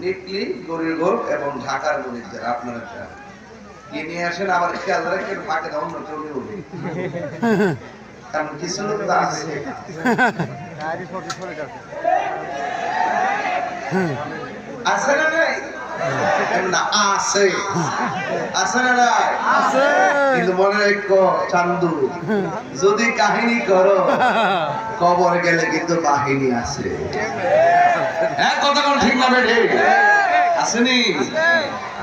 নিকলি গরিগোল এবং ঢাকার মরিচদের আপনারা কি নিয়ে আসেন আবার খেয়াল রাখেন ফাঁকে দাও অন্য কেউ নিয়ে উঠে কারণ কিছু লোক তো আছে আছে না নাই না আছে আছে না নাই আছে কিন্তু মনে রাখো চান্দু যদি কাহিনী করো কবর গেলে কিন্তু বাহিনী আছে হ্যাঁ কথা কোন ঠিক না বেঠে আসেনি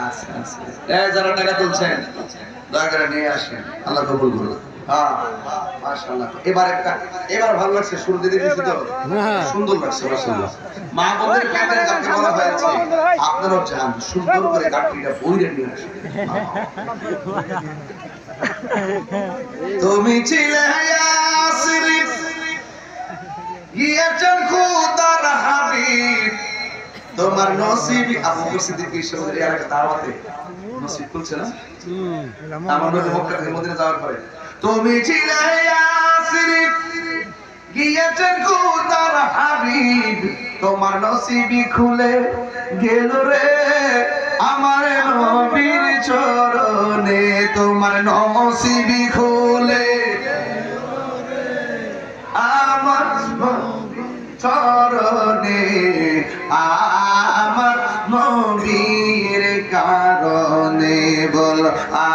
আছে আছে যারা টাকা তুলছেন দয়া করে নিয়ে আসেন আল্লাহ কবুল করুন হ্যাঁ মাশাআল্লাহ এবার ভালো লাগছে শুরু দিতে দিছি তো সুন্দর লাগছে মাশাআল্লাহ মা বোনদের প্যান্ডেল যাকে বলা হয়েছে আপনারাও চান সুন্দর করে কাটরিটা বইরে নিয়ে আসেন তুমি ছিলে ইয়াসরিফ গিয়েছেন খুদার হাবিব তোমার নসিবি আবু বকর সিদ্দিক ঈশ্বরের এলাকা দাওয়াতে নসিব খুলছে না আমার নবী মক্কা থেকে মদিনা যাওয়ার পরে তুমি ছিলে ইয়াসরিফ গিয়েছেন খুদার হাবিব তোমার নসিবি খুলে গেল রে আমার নবীর চরণে তোমার নসিবি খুলে আমার চরণে আমার নবীর কারণে বল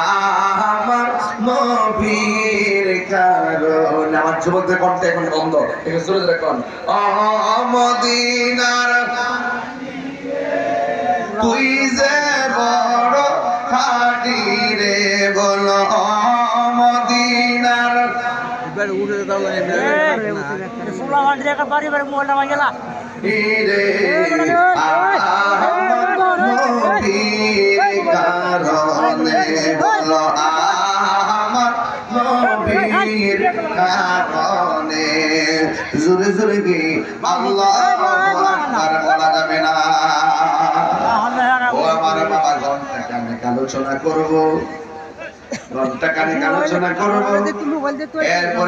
আমার নবীর কারণে আমার যুবকদের কণ্ঠে এখন বন্ধ একটু জোরে জোরে কোন মদিনার তুই যে বড় খাটি রে বল মদিনার উঠে দাও সোলা মাটি একটা বাড়ি বাড়ি মোটা মাইলা রে কারণে বলো আমার নবীর কারণে জোরে জোরে কি আল্লাহু আকবার বলা যাবে না ও আমার বাবা ঘন্টা কানে আলোচনা করব ঘন্টা কানে আলোচনা করব এরপর